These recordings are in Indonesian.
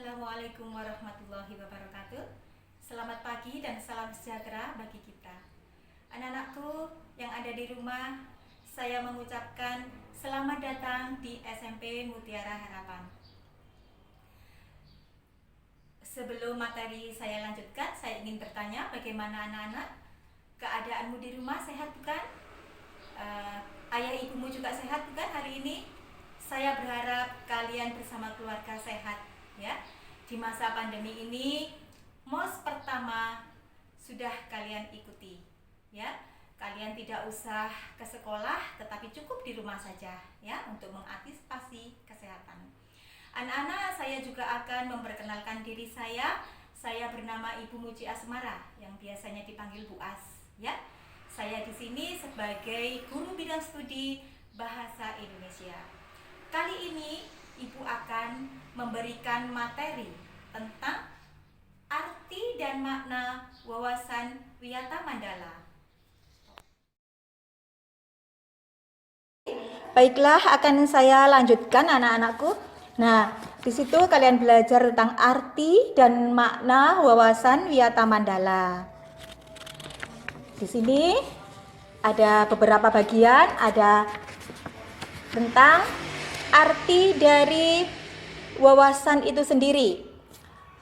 Assalamualaikum warahmatullahi wabarakatuh. Selamat pagi dan salam sejahtera bagi kita. Anak-anakku yang ada di rumah, saya mengucapkan selamat datang di SMP Mutiara Harapan. Sebelum materi saya lanjutkan, saya ingin bertanya, bagaimana anak-anak? Keadaanmu di rumah sehat bukan? Ayah ibumu juga sehat bukan hari ini? Saya berharap kalian bersama keluarga sehat ya. Di masa pandemi ini, MOS pertama sudah kalian ikuti ya. Kalian tidak usah ke sekolah, tetapi cukup di rumah saja ya untuk mengantisipasi kesehatan. Anak-anak, saya juga akan memperkenalkan diri saya. Saya bernama Ibu Muji Asmara yang biasanya dipanggil Bu As ya. Saya di sini sebagai guru bidang studi Bahasa Indonesia. Kali ini Ibu akan memberikan materi tentang arti dan makna wawasan Wiyata Mandala. Baiklah, akan saya lanjutkan anak-anakku. Nah, di situ kalian belajar tentang arti dan makna wawasan Wiyata Mandala. Di sini ada beberapa bagian, ada tentang arti dari wawasan itu sendiri.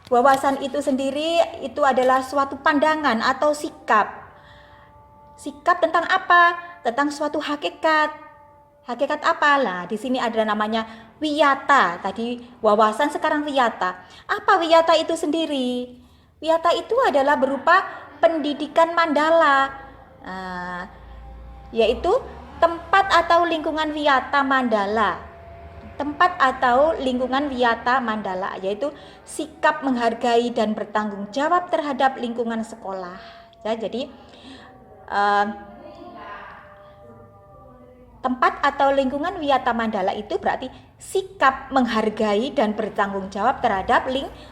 Wawasan itu sendiri itu adalah suatu pandangan atau sikap. Sikap tentang apa? Tentang suatu hakikat. Hakikat apa? Lah, di sini ada namanya wiyata. Tadi wawasan, sekarang wiyata. Apa wiyata itu sendiri? Wiyata itu adalah berupa pendidikan Mandala. Yaitu tempat atau lingkungan Wiyata Mandala. Tempat atau lingkungan Wiyata Mandala, yaitu sikap menghargai dan bertanggung jawab terhadap lingkungan sekolah. Ya, jadi tempat atau lingkungan Wiyata Mandala itu berarti sikap menghargai dan bertanggung jawab terhadap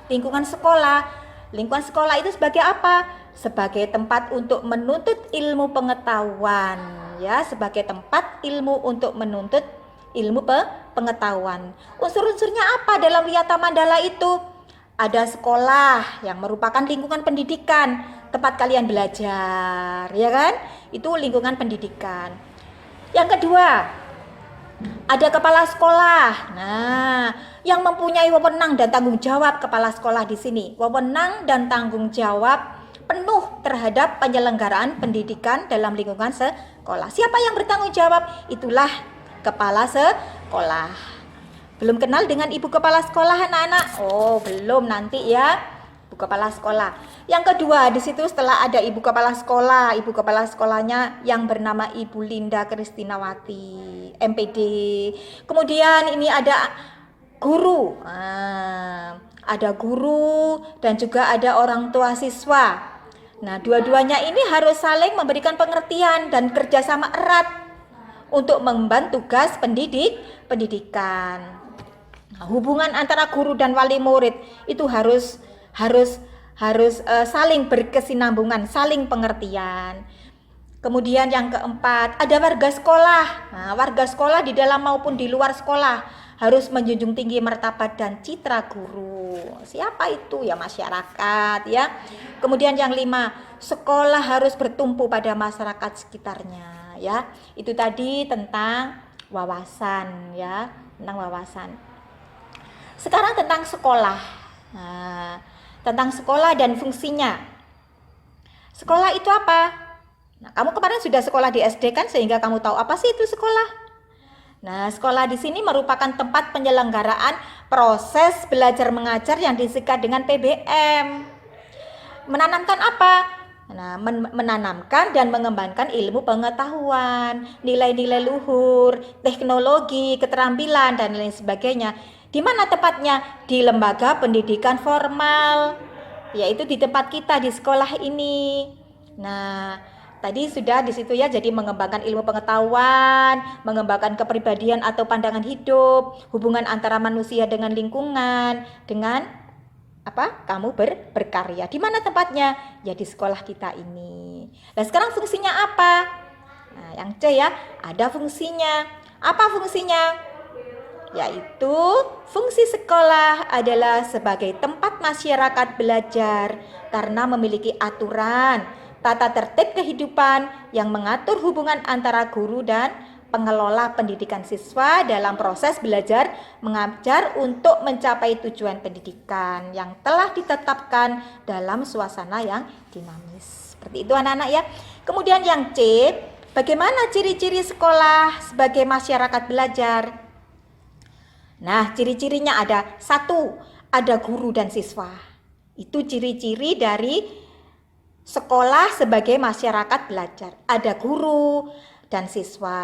lingkungan sekolah. Lingkungan sekolah itu sebagai apa? Sebagai tempat untuk menuntut ilmu pengetahuan, ya, sebagai tempat ilmu untuk menuntut ilmu pengetahuan. Unsur-unsurnya apa dalam Wiyata Mandala itu? Ada sekolah yang merupakan lingkungan pendidikan, tempat kalian belajar, ya kan? Itu lingkungan pendidikan. Yang kedua, ada kepala sekolah. Nah, yang mempunyai wewenang dan tanggung jawab kepala sekolah di sini. Wewenang dan tanggung jawab penuh terhadap penyelenggaraan pendidikan dalam lingkungan sekolah. Siapa yang bertanggung jawab? Itulah kepala sekolah. Belum kenal dengan ibu kepala sekolah anak-anak? Oh, belum, nanti ya. Ibu kepala sekolah. Yang kedua, di situ setelah ada ibu kepala sekolahnya yang bernama Ibu Linda Kristinawati, MPD. Kemudian ini ada guru. Ada guru dan juga ada orang tua siswa. Nah, dua-duanya ini harus saling memberikan pengertian dan kerjasama erat untuk mengemban tugas pendidikan. Nah, hubungan antara guru dan wali murid itu harus saling berkesinambungan, saling pengertian. Kemudian yang keempat, ada warga sekolah. Nah, warga sekolah di dalam maupun di luar sekolah harus menjunjung tinggi martabat dan citra guru. Siapa itu? Ya, masyarakat ya. Kemudian yang 5, sekolah harus bertumpu pada masyarakat sekitarnya. Ya, itu tadi tentang wawasan ya, tentang wawasan. Sekarang tentang sekolah. Nah, tentang sekolah dan fungsinya. Sekolah itu apa? Nah, kamu kemarin sudah sekolah di SD kan, sehingga kamu tahu apa sih itu sekolah. Nah, sekolah di sini merupakan tempat penyelenggaraan proses belajar mengajar yang disikat dengan PBM. Menanamkan apa? Nah, menanamkan dan mengembangkan ilmu pengetahuan, nilai-nilai luhur, teknologi, keterampilan, dan lain sebagainya. Di mana tepatnya? Di lembaga pendidikan formal, yaitu di tempat kita di sekolah ini. Nah, tadi sudah di situ ya, jadi mengembangkan ilmu pengetahuan, mengembangkan kepribadian atau pandangan hidup, hubungan antara manusia dengan lingkungan, dengan kamu berkarya. Di mana tempatnya? Ya di sekolah kita ini. Nah, sekarang fungsinya apa? Nah, yang C ya, ada fungsinya. Apa fungsinya? yaitu fungsi sekolah adalah sebagai tempat masyarakat belajar karena memiliki aturan, tata tertib kehidupan yang mengatur hubungan antara guru dan pengelola pendidikan siswa dalam proses belajar mengajar untuk mencapai tujuan pendidikan yang telah ditetapkan dalam suasana yang dinamis. Seperti itu anak-anak ya. Kemudian yang C, bagaimana ciri-ciri sekolah sebagai masyarakat belajar? Nah, ciri-cirinya ada. 1, ada guru dan siswa. Itu ciri-ciri dari sekolah sebagai masyarakat belajar. Ada guru dan siswa.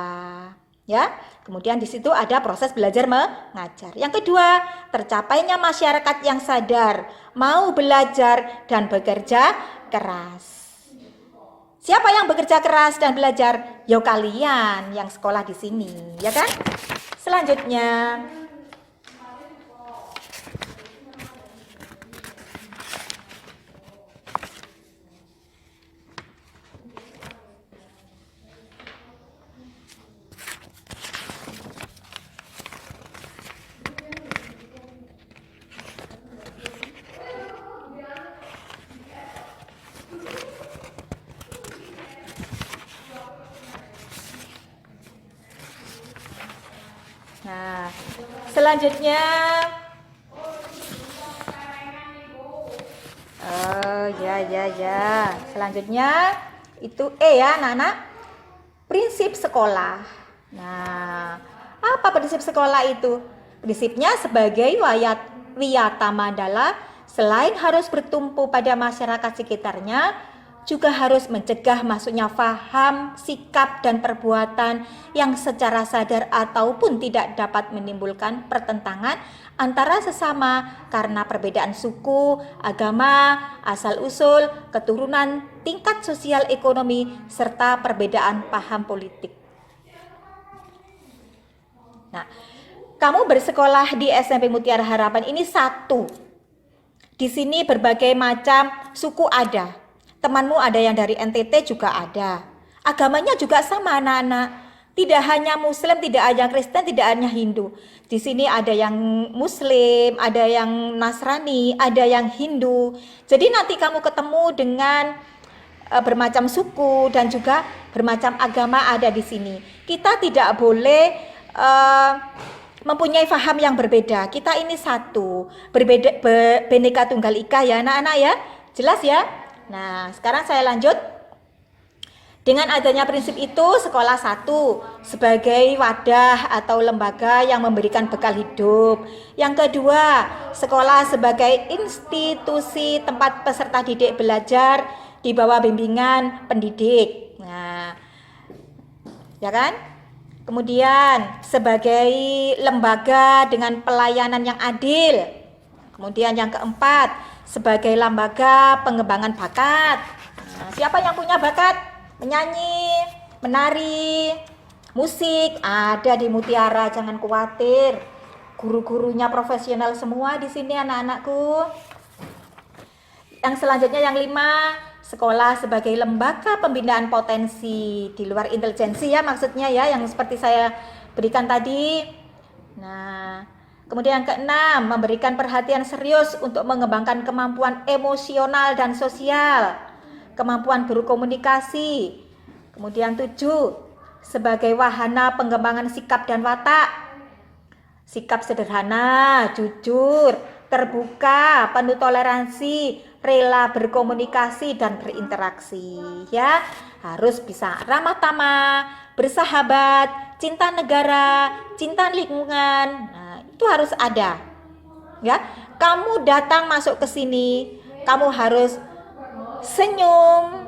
Ya. Kemudian di situ ada proses belajar mengajar. Yang kedua, tercapainya masyarakat yang sadar, mau belajar dan bekerja keras. Siapa yang bekerja keras dan belajar? Yo kalian yang sekolah di sini, ya kan? Selanjutnya, selanjutnya, selanjutnya itu ya anak-anak, prinsip sekolah. Nah, apa prinsip sekolah itu? Prinsipnya sebagai wiyata mandala, selain harus bertumpu pada masyarakat sekitarnya, juga harus mencegah masuknya faham, sikap, dan perbuatan yang secara sadar ataupun tidak dapat menimbulkan pertentangan antara sesama karena perbedaan suku, agama, asal-usul, keturunan, tingkat sosial ekonomi, serta perbedaan paham politik. Nah, kamu bersekolah di SMP Mutiara Harapan ini 1. Di sini berbagai macam suku ada. Temanmu ada yang dari NTT juga ada. Agamanya juga sama anak-anak. Tidak hanya Muslim, tidak hanya Kristen, tidak hanya Hindu. Di sini ada yang Muslim, ada yang Nasrani, ada yang Hindu. Jadi nanti kamu ketemu dengan bermacam suku dan juga bermacam agama ada di sini. Kita tidak boleh mempunyai faham yang berbeda. Kita ini satu, berbeda, Bhinneka Tunggal Ika ya anak-anak ya. Jelas ya? Nah, sekarang saya lanjut. Dengan adanya prinsip itu, sekolah 1 sebagai wadah atau lembaga yang memberikan bekal hidup. Yang kedua, sekolah sebagai institusi tempat peserta didik belajar di bawah bimbingan pendidik. Nah, ya kan? Kemudian sebagai lembaga dengan pelayanan yang adil. Kemudian yang keempat, sebagai lembaga pengembangan bakat. Nah, siapa yang punya bakat? Menyanyi, menari, musik, ada di Mutiara, jangan khawatir. Guru-gurunya profesional semua di sini anak-anakku. Yang selanjutnya yang 5, sekolah sebagai lembaga pembinaan potensi di luar intelijensi ya maksudnya ya, yang seperti saya berikan tadi. Nah, kemudian yang ke-6, memberikan perhatian serius untuk mengembangkan kemampuan emosional dan sosial, kemampuan berkomunikasi. Kemudian 7, sebagai wahana pengembangan sikap dan watak. Sikap sederhana, jujur, terbuka, penuh toleransi, rela berkomunikasi dan berinteraksi ya. Harus bisa ramah tamah, bersahabat, cinta negara, cinta lingkungan. Nah, itu harus ada. Ya. Kamu datang masuk ke sini, kamu harus senyum,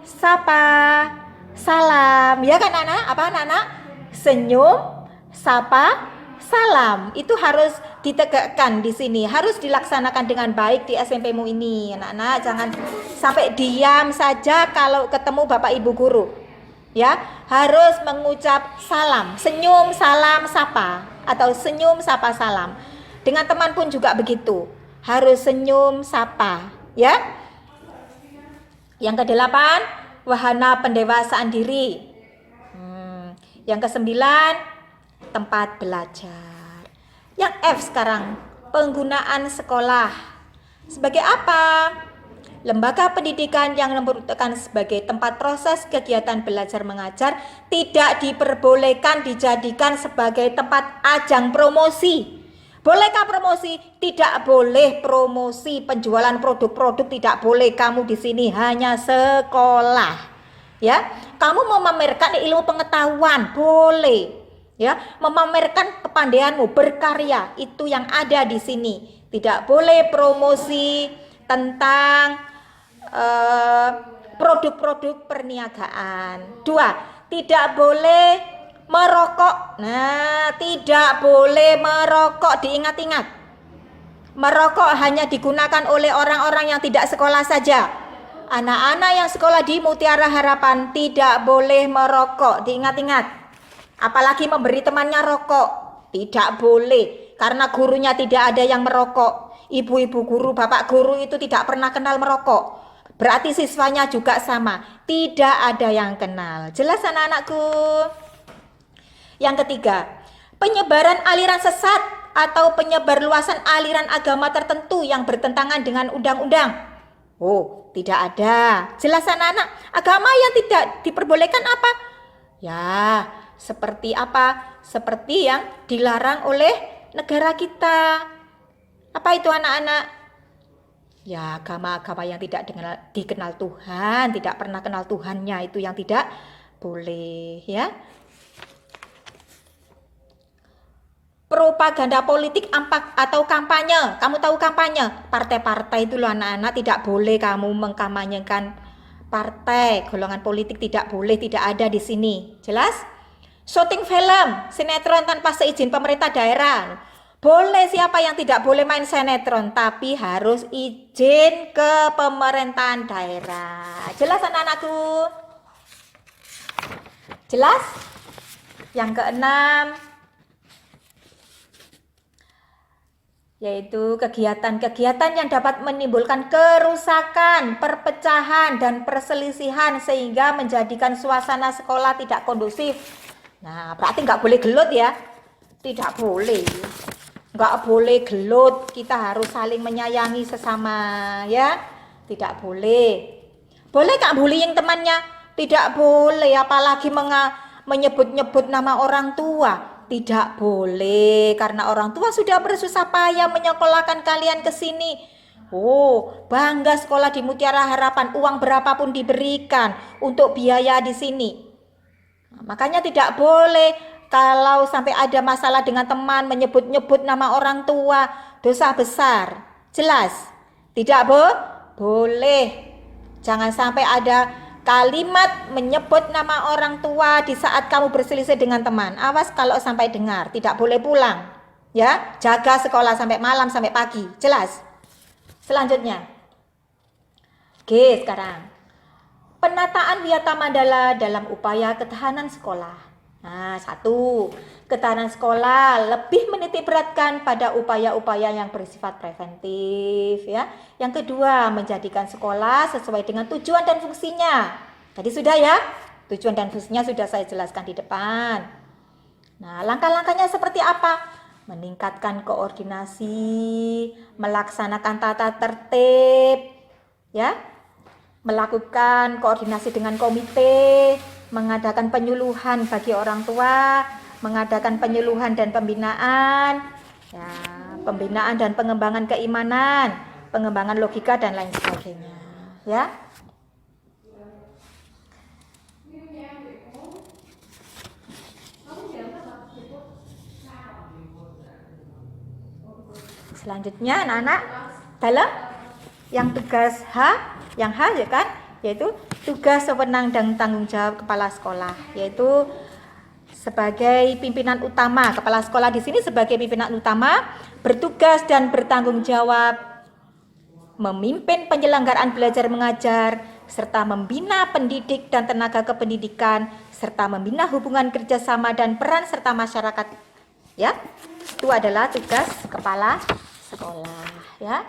sapa, salam. Ya kan anak? Apa anak-anak? Senyum, sapa, salam. Itu harus ditegakkan di sini, harus dilaksanakan dengan baik di SMP-mu ini. Anak-anak jangan sampai diam saja kalau ketemu Bapak Ibu guru. Ya, harus mengucap salam, senyum, salam, sapa, atau senyum, sapa, salam. Dengan teman pun juga begitu, harus senyum, sapa, ya. Yang ke-8, wahana pendewasaan diri. Yang ke-9, tempat belajar. Yang F sekarang, penggunaan sekolah. Sebagai apa? Lembaga pendidikan yang memperuntukkan sebagai tempat proses kegiatan belajar mengajar tidak diperbolehkan dijadikan sebagai tempat ajang promosi. Bolehkah promosi? Tidak boleh promosi, penjualan produk-produk tidak boleh. Kamu di sini hanya sekolah. Ya, kamu memamerkan ilmu pengetahuan boleh. Ya, memamerkan kepandaianmu berkarya itu yang ada di sini. Tidak boleh promosi tentang produk-produk perniagaan. 2, tidak boleh merokok. Nah, tidak boleh merokok, diingat-ingat. Merokok hanya digunakan oleh orang-orang yang tidak sekolah saja. Anak-anak yang sekolah di Mutiara Harapan tidak boleh merokok, diingat-ingat. Apalagi memberi temannya rokok, tidak boleh. Karena gurunya tidak ada yang merokok. Ibu-ibu guru, bapak guru itu tidak pernah kenal merokok. Berarti siswanya juga sama, tidak ada yang kenal. Jelas anak-anakku? Yang ketiga, penyebaran aliran sesat atau penyebar luasan aliran agama tertentu yang bertentangan dengan undang-undang. Oh, tidak ada. Jelas anak-anak? Agama yang tidak diperbolehkan apa? Ya, seperti apa? Seperti yang dilarang oleh negara kita. Apa itu anak-anak? Ya, agama-agama yang tidak dikenal Tuhan, tidak pernah kenal Tuhannya, itu yang tidak boleh, ya. Propaganda politik atau kampanye. Kamu tahu kampanye? Partai-partai itu loh anak-anak, tidak boleh kamu mengkampanyekan partai, golongan politik tidak boleh, tidak ada di sini. Jelas? Syuting film, sinetron tanpa seizin pemerintah daerah. Boleh, siapa yang tidak boleh main sinetron, tapi harus izin ke pemerintahan daerah. Jelas anak-anakku? Jelas? Yang keenam, yaitu kegiatan-kegiatan yang dapat menimbulkan kerusakan, perpecahan, dan perselisihan sehingga menjadikan suasana sekolah tidak kondusif. Nah, berarti nggak boleh gelut ya? Tidak boleh. Nggak boleh gelut, kita harus saling menyayangi sesama, ya. Tidak boleh. Boleh nggak bullying temannya? Tidak boleh, apalagi menyebut-nyebut nama orang tua. Tidak boleh, karena orang tua sudah bersusah payah menyekolahkan kalian ke sini. Oh, bangga sekolah di Mutiara Harapan, uang berapapun diberikan untuk biaya di sini. Nah, makanya tidak boleh. Kalau sampai ada masalah dengan teman, menyebut-nyebut nama orang tua, dosa besar. Jelas? Tidak boleh. Jangan sampai ada kalimat menyebut nama orang tua di saat kamu berselisih dengan teman. Awas kalau sampai dengar, tidak boleh pulang. Ya, jaga sekolah sampai malam, sampai pagi. Jelas? Selanjutnya. Oke, sekarang. Penataan Wiyata Mandala dalam upaya ketahanan sekolah. Nah, 1, ketahanan sekolah lebih menitik beratkan pada upaya-upaya yang bersifat preventif, ya. Yang kedua, menjadikan sekolah sesuai dengan tujuan dan fungsinya. Tadi sudah ya, tujuan dan fungsinya sudah saya jelaskan di depan. Nah, langkah-langkahnya seperti apa? Meningkatkan koordinasi, melaksanakan tata tertib, ya. Melakukan koordinasi dengan komite, mengadakan penyuluhan bagi orang tua, mengadakan penyuluhan dan pembinaan, ya, pembinaan dan pengembangan keimanan, pengembangan logika dan lain sebagainya, ya. Selanjutnya anak-anak dalam yang tugas yang H ya kan, yaitu tugas, wewenang, dan tanggung jawab kepala sekolah, yaitu sebagai pimpinan utama. Kepala sekolah di sini sebagai pimpinan utama bertugas dan bertanggung jawab memimpin penyelenggaraan belajar mengajar serta membina pendidik dan tenaga kependidikan serta membina hubungan kerjasama dan peran serta masyarakat. Ya, itu adalah tugas kepala sekolah. Ya.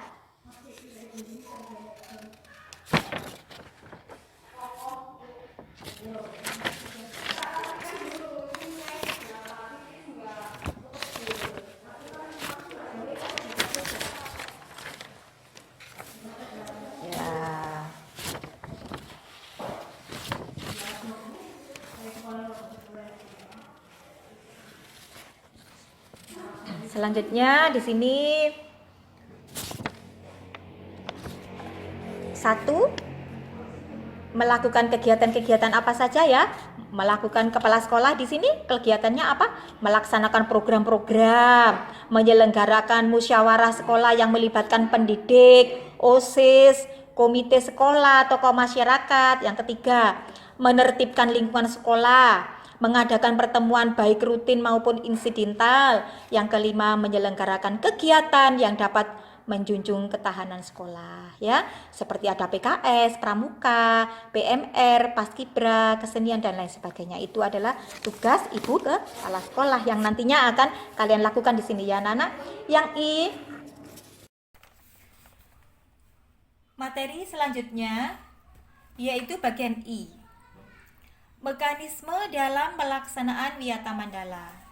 Selanjutnya di sini 1, melakukan kegiatan-kegiatan apa saja ya? Melakukan kepala sekolah di sini kegiatannya apa? Melaksanakan program-program, menyelenggarakan musyawarah sekolah yang melibatkan pendidik, OSIS, komite sekolah, tokoh masyarakat. Yang ketiga, menertibkan lingkungan sekolah, mengadakan pertemuan baik rutin maupun insidental. Yang kelima, menyelenggarakan kegiatan yang dapat menjunjung ketahanan sekolah ya, seperti ada PKS, pramuka, PMR, paskibra, kesenian dan lain sebagainya. Itu adalah tugas ibu kepala sekolah yang nantinya akan kalian lakukan di sini ya anak-anak. Yang materi selanjutnya yaitu bagian I. Mekanisme dalam pelaksanaan Wiyata Mandala.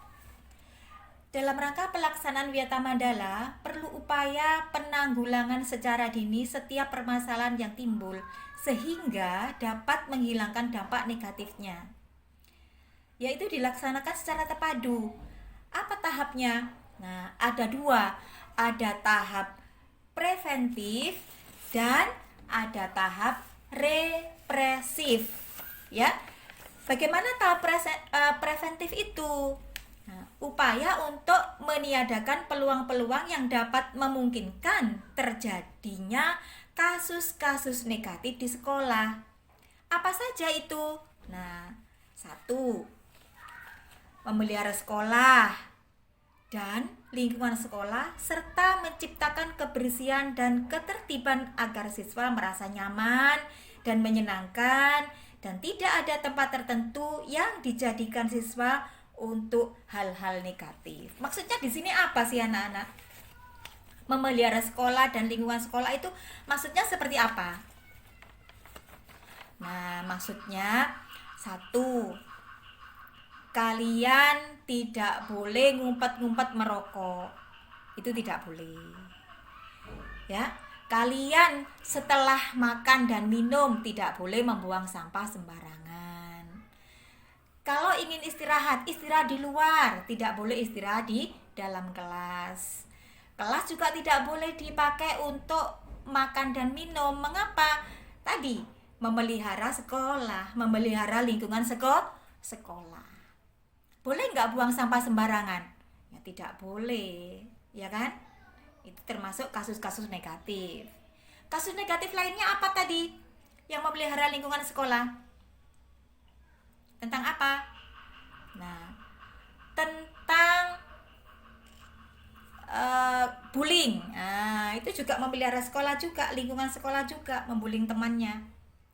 Dalam rangka pelaksanaan Wiyata Mandala, perlu upaya penanggulangan secara dini setiap permasalahan yang timbul, sehingga dapat menghilangkan dampak negatifnya. Yaitu dilaksanakan secara terpadu. Apa tahapnya? Nah, ada 2. Ada tahap preventif dan ada tahap represif. Ya, bagaimana tahap preventif itu? Nah, upaya untuk meniadakan peluang-peluang yang dapat memungkinkan terjadinya kasus-kasus negatif di sekolah. Apa saja itu? Nah, 1. Memelihara sekolah dan lingkungan sekolah serta menciptakan kebersihan dan ketertiban agar siswa merasa nyaman dan menyenangkan dan tidak ada tempat tertentu yang dijadikan siswa untuk hal-hal negatif. Maksudnya di sini apa sih anak-anak? Memelihara sekolah dan lingkungan sekolah itu maksudnya seperti apa? Nah, maksudnya 1, kalian tidak boleh ngumpet-ngumpet merokok. Itu tidak boleh. Ya, kalian setelah makan dan minum tidak boleh membuang sampah sembarangan. Kalau ingin istirahat di luar, tidak boleh istirahat di dalam kelas. Kelas juga tidak boleh dipakai untuk makan dan minum. Mengapa? Tadi, memelihara sekolah, memelihara lingkungan sekolah. Boleh nggak buang sampah sembarangan? Ya tidak boleh, ya kan? Itu termasuk kasus-kasus negatif. Kasus negatif lainnya apa tadi? Yang memelihara lingkungan sekolah? Tentang apa? Nah, tentang bullying. Nah, itu juga memelihara sekolah juga, lingkungan sekolah juga, membullying temannya.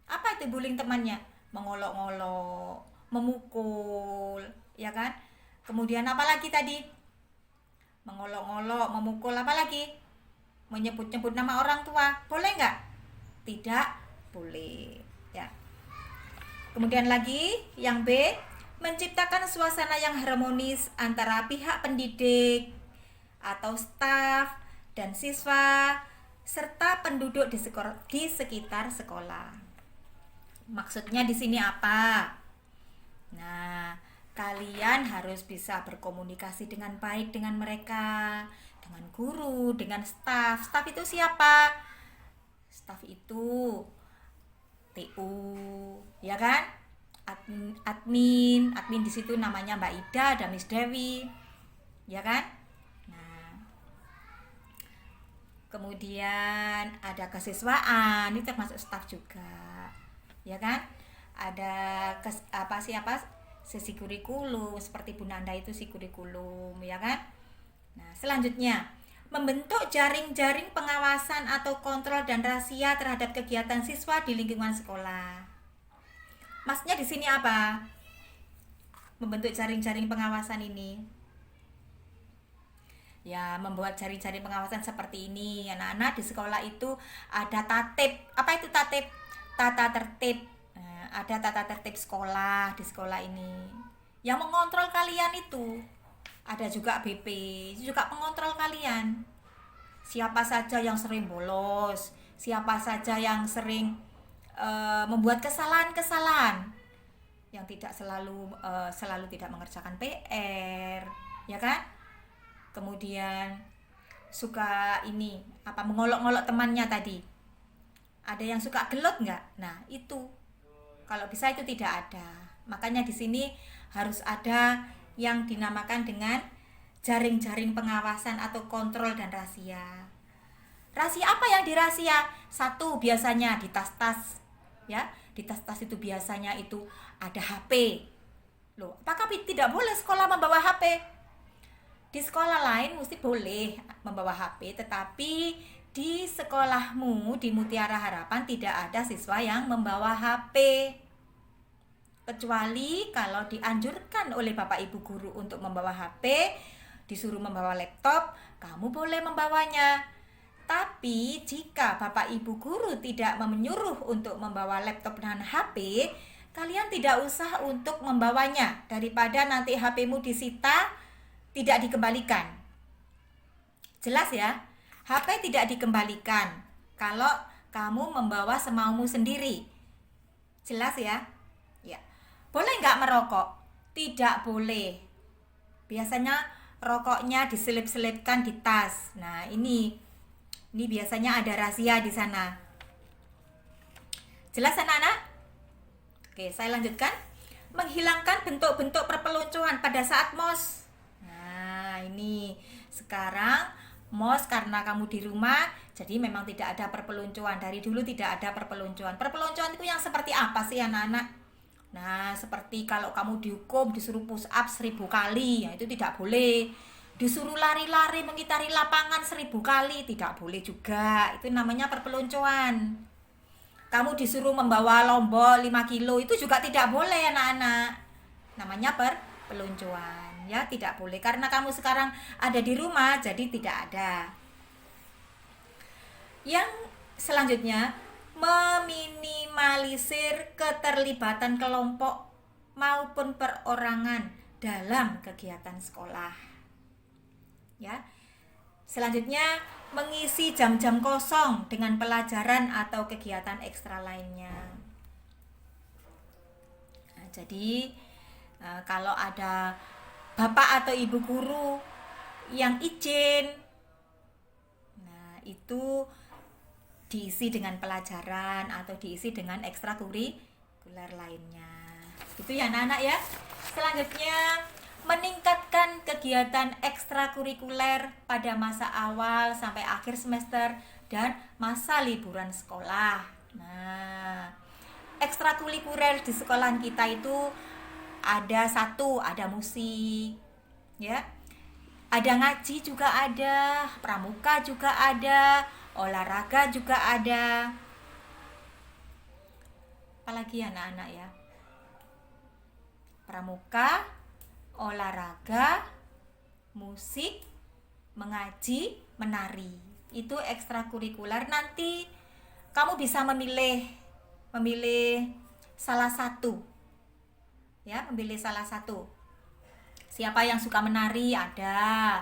Apa itu bullying temannya? Mengolok-olok, memukul, ya kan? Kemudian apa lagi tadi? Mengolok-olok, memukul, apa lagi? Menyebut-nyebut nama orang tua. Boleh nggak? Tidak boleh, ya. Kemudian lagi yang B, menciptakan suasana yang harmonis antara pihak pendidik atau staf dan siswa serta penduduk di sekitar sekolah. Maksudnya di sini apa? Nah, kalian harus bisa berkomunikasi dengan baik dengan mereka, dengan guru, dengan staf. Staf itu siapa? Staf itu TU, ya kan? Admin di situ namanya Mbak Ida dan Miss Dewi, ya kan? Nah, kemudian ada kesiswaan, ini termasuk staf juga, ya kan? Ada sesi kurikulum seperti Bu Nanda itu si kurikulum, ya kan? Nah, selanjutnya membentuk jaring-jaring pengawasan atau kontrol dan razia terhadap kegiatan siswa di lingkungan sekolah. Maksudnya di sini apa? Membentuk jaring-jaring pengawasan ini. Ya, membuat jaring-jaring pengawasan seperti ini. Anak-anak di sekolah itu ada tatip. Apa itu tatip? Tata tertib. Nah, ada tata tertib sekolah di sekolah ini. Yang mengontrol kalian itu. Ada juga BP, juga mengontrol kalian. Siapa saja yang sering bolos, siapa saja yang sering membuat kesalahan-kesalahan, yang tidak selalu tidak mengerjakan PR, ya kan? kemudian suka mengolok-ngolok temannya tadi. Ada yang suka gelut nggak? Nah, itu kalau bisa itu tidak ada. Makanya di sini harus ada yang dinamakan dengan jaring-jaring pengawasan atau kontrol dan razia. Razia apa yang dirazia? Satu, biasanya di tas-tas, ya. Di tas-tas itu biasanya itu ada HP. Loh, apakah tidak boleh sekolah membawa HP? Di sekolah lain mesti boleh membawa HP, tetapi di sekolahmu di Mutiara Harapan tidak ada siswa yang membawa HP. Kecuali kalau dianjurkan oleh Bapak Ibu guru untuk membawa HP, disuruh membawa laptop, kamu boleh membawanya. Tapi jika Bapak Ibu guru tidak menyuruh untuk membawa laptop dan HP, kalian tidak usah untuk membawanya, daripada nanti HP-mu disita, tidak dikembalikan. Jelas ya? HP tidak dikembalikan kalau kamu membawa semaumu sendiri. Jelas ya? Ya. Boleh nggak merokok? Tidak boleh. Biasanya rokoknya diselip-selipkan di tas. Nah, ini biasanya ada razia di sana. Jelas anak-anak? Oke, saya lanjutkan. Menghilangkan bentuk-bentuk perpeloncoan pada saat MOS. Nah, ini sekarang MOS karena kamu di rumah, jadi memang tidak ada perpeloncoan. Dari dulu tidak ada perpeloncoan. Perpeloncoan itu yang seperti apa sih anak-anak? Nah, seperti kalau kamu dihukum disuruh push up 1000 kali, ya itu tidak boleh. Disuruh lari-lari mengitari lapangan 1000 kali, tidak boleh juga. Itu namanya perpeloncoan. Kamu disuruh membawa lombok 5 kilo, itu juga tidak boleh anak-anak. Namanya perpeloncoan. Ya, tidak boleh karena kamu sekarang ada di rumah, jadi tidak ada. Yang selanjutnya, meminimalisir keterlibatan kelompok maupun perorangan dalam kegiatan sekolah. Ya. Selanjutnya, mengisi jam-jam kosong dengan pelajaran atau kegiatan ekstra lainnya. Nah, jadi kalau ada Bapak atau Ibu guru yang izin, nah itu diisi dengan pelajaran atau diisi dengan ekstrakurikuler lainnya. Itu ya anak-anak ya. Selanjutnya, meningkatkan kegiatan ekstrakurikuler pada masa awal sampai akhir semester dan masa liburan sekolah. Nah, ekstrakurikuler di sekolahan kita itu ada musik, ya, ada ngaji juga ada, pramuka juga ada, olahraga juga ada. Apalagi anak-anak ya, pramuka, olahraga, musik, mengaji, menari. Itu ekstrakurikuler. Nanti kamu bisa memilih salah satu. Ya, memilih salah satu. Siapa yang suka menari ada,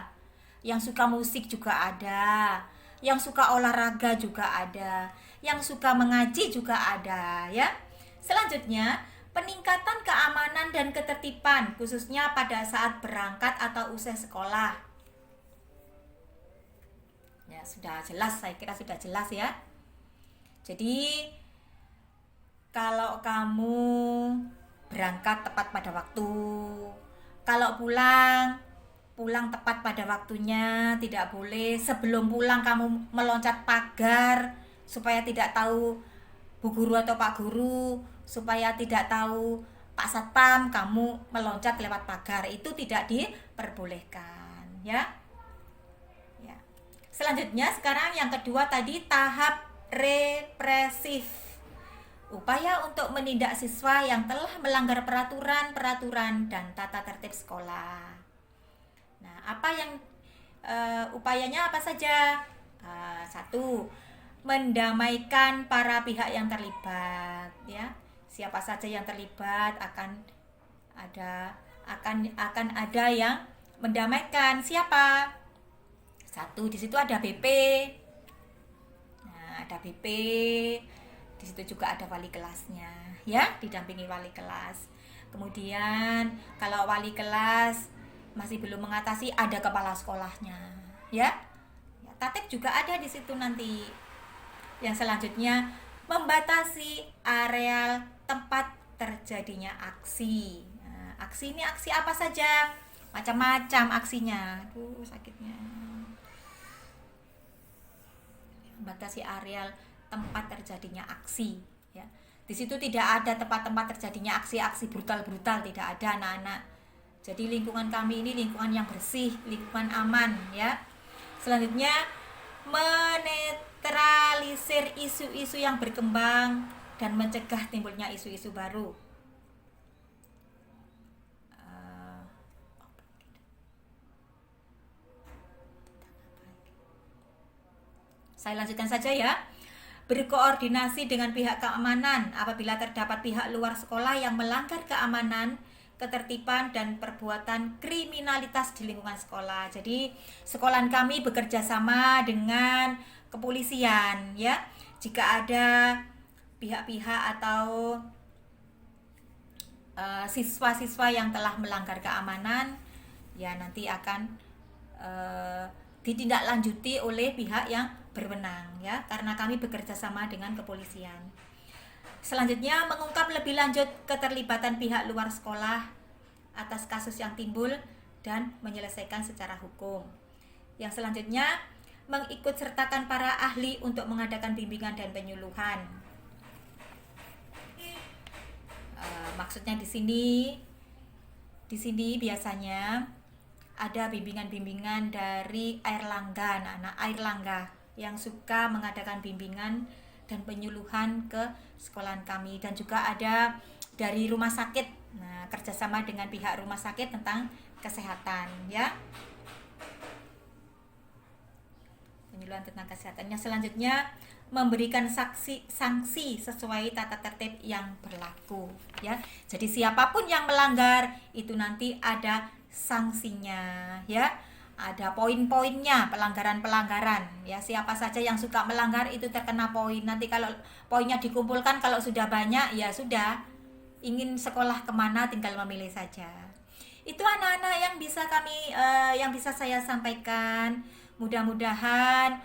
yang suka musik juga ada, yang suka olahraga juga ada, yang suka mengaji juga ada, ya. Selanjutnya, peningkatan keamanan dan ketertiban khususnya pada saat berangkat atau usai sekolah. Ya, sudah jelas, saya kira sudah jelas ya. Jadi kalau kamu berangkat tepat pada waktu, kalau pulang tepat pada waktunya, tidak boleh sebelum pulang kamu meloncat pagar supaya tidak tahu Bu Guru atau Pak Guru, supaya tidak tahu Pak Satpam, kamu meloncat lewat pagar, itu tidak diperbolehkan, ya. Ya. Selanjutnya sekarang yang kedua tadi tahap represif. Upaya untuk menindak siswa yang telah melanggar peraturan dan tata tertib sekolah. Nah, upayanya apa saja? Satu, mendamaikan para pihak yang terlibat, ya. Siapa saja yang terlibat akan ada yang mendamaikan. Siapa? Satu, di situ ada BP. Nah, ada BP. Di situ juga ada wali kelasnya, ya, didampingi wali kelas. Kemudian kalau wali kelas masih belum mengatasi, ada kepala sekolahnya, ya. Tatip juga ada di situ nanti. Yang selanjutnya, membatasi areal tempat terjadinya aksi. Nah, aksi ini aksi apa saja? Macam-macam aksinya. Aduh, sakitnya. Membatasi areal tempat terjadinya aksi, ya. Di situ tidak ada tempat-tempat terjadinya aksi-aksi brutal-brutal, tidak ada, anak-anak. Jadi lingkungan kami ini lingkungan yang bersih, lingkungan aman, ya. Selanjutnya, menetralisir isu-isu yang berkembang dan mencegah timbulnya isu-isu baru. Saya lanjutkan saja ya. Berkoordinasi dengan pihak keamanan apabila terdapat pihak luar sekolah yang melanggar keamanan, ketertiban, dan perbuatan kriminalitas di lingkungan sekolah. Jadi sekolahan kami bekerja sama dengan kepolisian, ya. Jika ada pihak-pihak atau siswa-siswa yang telah melanggar keamanan, ya nanti akan ditindaklanjuti oleh pihak yang berwenang, ya, karena kami bekerja sama dengan kepolisian. Selanjutnya, mengungkap lebih lanjut keterlibatan pihak luar sekolah atas kasus yang timbul dan menyelesaikan secara hukum. Yang selanjutnya, mengikut sertakan para ahli untuk mengadakan bimbingan dan penyuluhan. Maksudnya di sini biasanya ada bimbingan-bimbingan dari Airlangga, anak-anak Airlangga yang suka mengadakan bimbingan dan penyuluhan ke sekolahan kami, dan juga ada dari rumah sakit. Nah, kerjasama dengan pihak rumah sakit tentang kesehatan, ya. Penyuluhan tentang kesehatannya. Selanjutnya, memberikan sanksi sesuai tata tertib yang berlaku, ya. Jadi siapapun yang melanggar itu nanti ada sanksinya, ya. Ada poin-poinnya, pelanggaran-pelanggaran, ya. Siapa saja yang suka melanggar itu terkena poin. Nanti kalau poinnya dikumpulkan, kalau sudah banyak, ya sudah, ingin sekolah kemana tinggal memilih saja. Itu anak-anak yang bisa saya sampaikan. Mudah-mudahan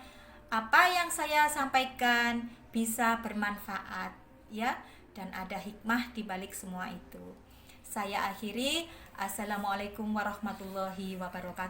apa yang saya sampaikan bisa bermanfaat, ya, dan ada hikmah di balik semua itu. Saya akhiri. Assalamualaikum warahmatullahi wabarakatuh.